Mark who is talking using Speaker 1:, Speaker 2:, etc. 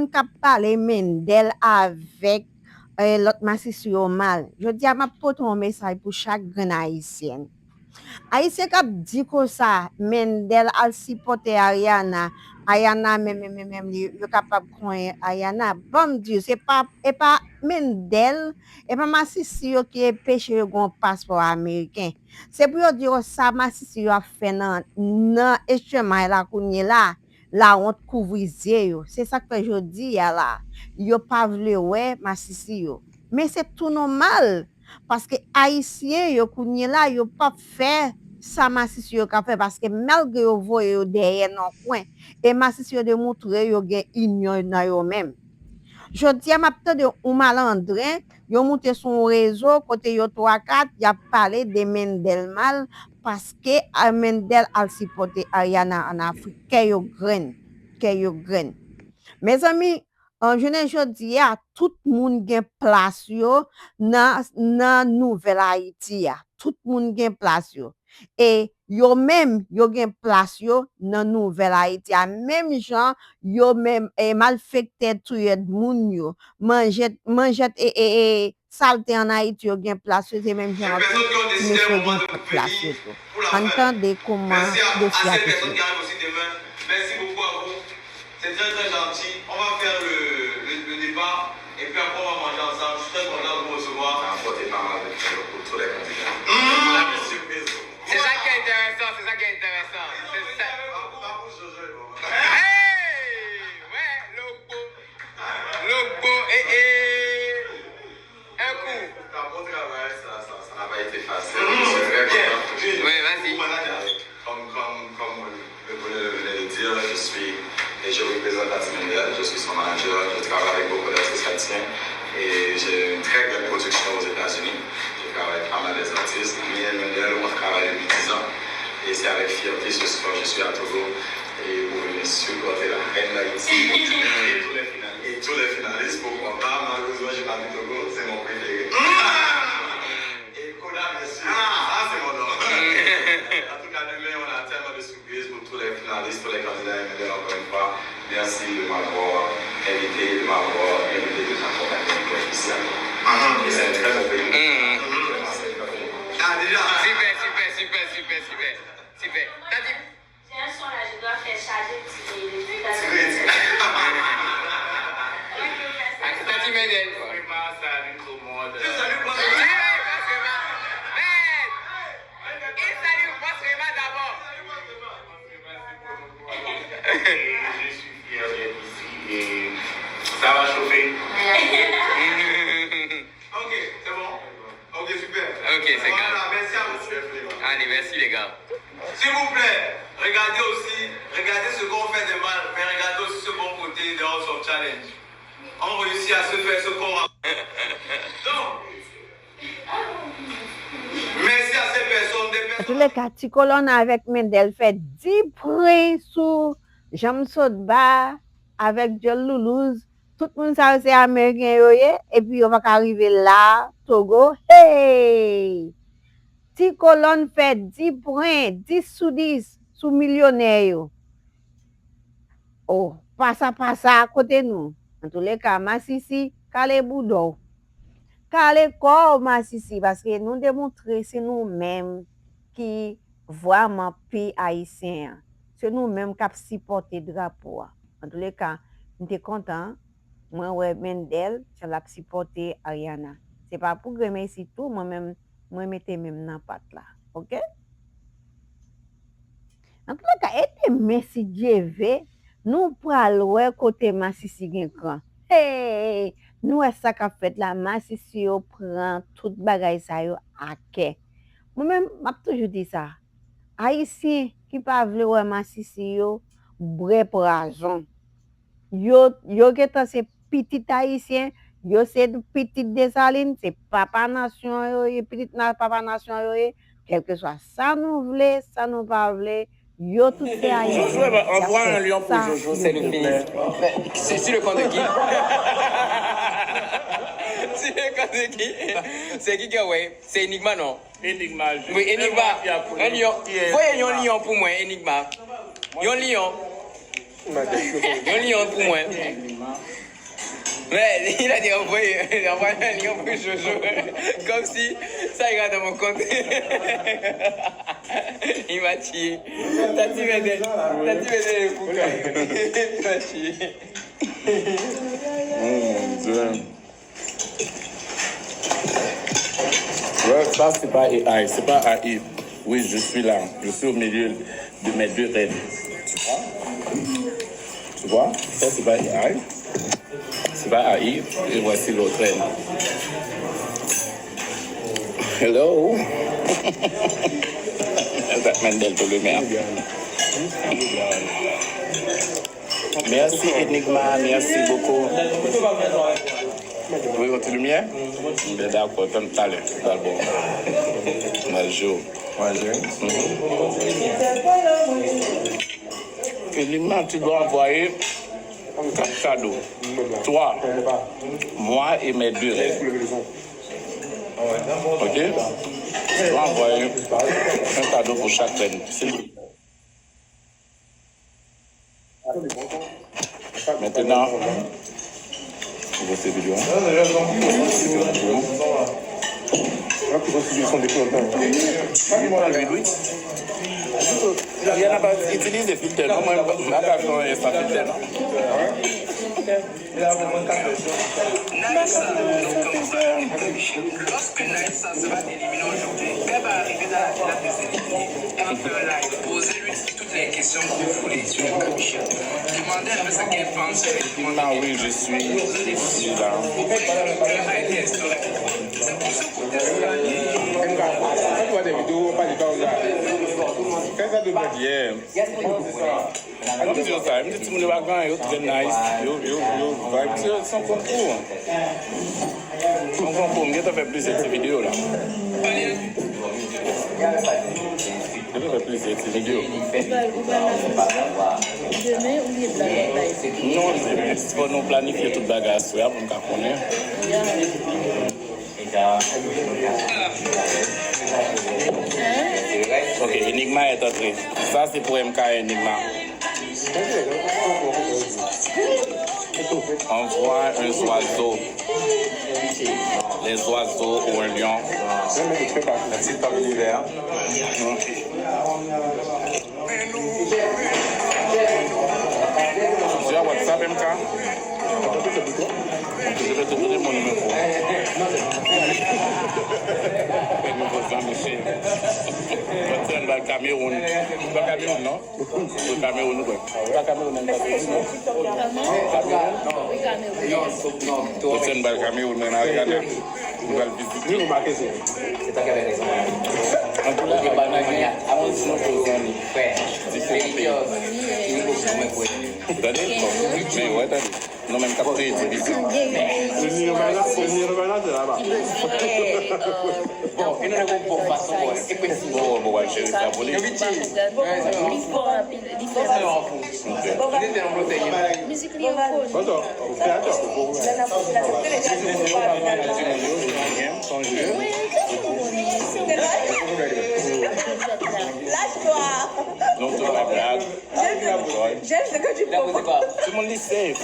Speaker 1: moun kap pale Mendel avec l'autre massissi au mal. Je dis à ma pote un message pour chaque grand haïtien. Haïtien kap dit comme ça, Mendel al supporter Ariana. Ayana même yo capable croire Ayana. Bon Dieu, c'est pas et pas Mendel et pas massissi qui est péché yo gon passeport américain. C'est pour yo dire ça massissi yo a fait nan extrêmement la kounye la honte couvrier yo. C'est ça que je dis là. Yo pas vle ouais massissi yo. Mais c'est tout normal parce que haïtien yo kounye la yo pas fait ça massissi yo ka fait parce que malgré yo voye yo derrière non coin et massissi yo de montrer yo gen union dans yo même. Je dis à ma petite ou malandrin, yo monté son réseau côté yo 3-4, y a parlé de Mendel mal parce que Mendel a supporté Ariana en Afrique que yo graine. Mes amis, en je dis à tout moun gen place yo dans nouvelle Haïti ya. Tout moun gen place yo. Et yo même yo gen place yo dans nouvelle Haïti ya. Même gens yo même malfecté touye moun yo. Manjet et saleté en Haïti yo gen place yo, c'est même gens monsieur gen place yo. Entendez comment dossier a été.
Speaker 2: Merci beaucoup à vous. C'est très très gentil. On va faire le débat et puis après on va manger ensemble. Je suis très content de vous recevoir. Ça a apporté pas mal de choses pour tous les candidats.
Speaker 3: C'est ça qui est intéressant, c'est ça qui est intéressant. C'est ça. Hey! Ouais, logo et un coup.
Speaker 2: Un bon travail, ça n'a pas été facile. Je suis très content.
Speaker 3: Oui, vas-y.
Speaker 2: Comme le venait de dire, je représente la Mendel, je suis son manager, je travaille avec beaucoup d'artistes haïtiens et j'ai une très belle production aux États-Unis. Je travaille avec pas mal des artistes. Mendel, on travaille depuis 10 ans et c'est avec fierté ce soir je suis à Togo et pour venir supporter la reine d'Haïti et tous les finalistes. Pourquoi pas? Malheureusement, je n'ai pas vu Togo, c'est mon préféré. Et Koda, bien sûr, ça c'est mon nom. En tout cas, demain, on a tellement de surprises pour tous les finalistes, tous les candidats. Et encore une fois, merci de m'avoir invité, de t'accompagner officiellement. Et c'est un très bon pays. Ah, déjà?
Speaker 3: Super. T'as dit?
Speaker 4: J'ai un son là, je dois faire charger le
Speaker 3: T'as dit Mendel?
Speaker 2: Salut tout le monde. Je suis fier d'être ici et ça va chauffer. Ok, c'est bon. Ok, super.
Speaker 3: Ok, c'est
Speaker 2: voilà,
Speaker 3: grave.
Speaker 2: merci à vous.
Speaker 3: Allez, merci les gars.
Speaker 2: S'il vous plaît, regardez ce qu'on fait de mal, mais regardez aussi ce bon côté de House of Challenge. On réussit à se faire ce qu'on a. Donc, merci à ces personnes.
Speaker 1: En tous les cas, Ticolon avec Mendel fait 10 points sur Jean Sodba avec John Loulouse. Tout le monde ça c'est américain et puis on va arriver là, Togo. Hey! Ticolon fait 10 points, 10 sur 10 sous millionnaire. Oh, pas ça à côté nous. En tous les cas, Massissi, Kale Boudou. Kale corps Massissi parce que nous démontrer c'est nous-mêmes qui vraiment pays haïtien. C'est nous-mêmes qui supporter le drapeau. En tous les cas, nous sommes contents. Moi, ouais, Mendel, je l'ai supporté Ariana. C'est pas pour remercier tout, moi-même, moi, mettez même dans la patte là. OK? En tout cas, et merci Dieu, nous prenons le côté Massissi Genkran. Hey! Nous, ça qu'a fait la Massissi, prend tout bagay ça yo à quai. Moi-même, m'a toujours dit ça. Haïtien qui pas vle ouais Massissi yo, bre pour raison. Yo getan c'est petit haïtien, yo c'est petit Desalines, c'est papa nation yo, et petit papa nation yo, quel que soit ça nous vle, ça nous pas vle. Yo tout c'est haïtien.
Speaker 5: Envoie un lion pour Jojo,
Speaker 3: C'est le fini. C'est sur le compte de qui? Sur le compte de qui? C'est qui ouais? C'est Enigma non?
Speaker 5: Enigma.
Speaker 3: Oui, Enigma. Un lion. Voyez un lion pour moi, Enigma. Un lion. Un lion pour moi. Mais il a dit envoyer un lien pour Jojo. Comme si ça ira dans mon compte. Il m'a tué. T'as tiré des boucailles. Il m'a tué.
Speaker 5: Mon Dieu. Ouais, ça, c'est pas AI. C'est pas AI. Oui, je suis là. Je suis au milieu de mes deux rêves. Tu vois? Ça, c'est pas AI. C'est pas AI. Et voici l'autre rêve. Hello. Mendel pour le maire. Merci Enigma, merci beaucoup. Vous voulez votre lumière? D'accord, comme talent. D'abord. Bonjour. Enigma, tu dois envoyer un cadeau. Toi, moi et mes deux rêves. Ok? Tu dois envoyer un cadeau pour chaque reine. Maintenant, vous voyez cette vidéo. Il y en a pas, utilise des filtres. Non, moi, je n'ai pas besoin de filtre.
Speaker 3: Lorsque Naïssa sera éliminée aujourd'hui, elle va arriver dans la finale des éliminés. Elle va faire un live, poser-lui toutes les questions que vous voulez sur le Kabichel. Demandez un peu ce qu'elle pense.
Speaker 5: Ah oui, je suis là.
Speaker 3: Elle a été instaurée. C'est pour ça que
Speaker 5: Yeah. I'm just sorry. I'm just too many background. You're nice. You vibe. Son concours. Son concours. Je vais faire plus de ces vidéos là. Je vais faire plus de ces vidéos.
Speaker 6: Demain, oubliez de la
Speaker 5: Non, il faut nous planifier toute bagarre pour nous connaître. Ok, Enigma est entré. Ça, c'est pour MK Enigma. On voit un oiseau. Les oiseaux ou un lion.
Speaker 2: La petite parmi l'hiver.
Speaker 5: Tu as WhatsApp MK? Je vais te donner mon numéro. Jean-Michel. Tu es dans le Cameroun. Tu es au Cameroun, non? Tu es au Cameroun, oui. Tu es au Cameroun, non? Tu es dans le Cameroun, non? Nous allons visiter.
Speaker 7: C'est toi qui avais raison.
Speaker 5: En tout cas, il y a pas de avant de se poser. Mais ouais, t'as dit. Non, même capté, c'est bizarre.
Speaker 7: C'est Nirvana de là-bas. Bon, et nous avons pour façon. Et puis,
Speaker 5: Bon, ouais, j'ai abonné.
Speaker 6: Musique libre.
Speaker 5: Non, tu vas blague.
Speaker 8: J'aime ce que tu
Speaker 5: Tout le monde est safe.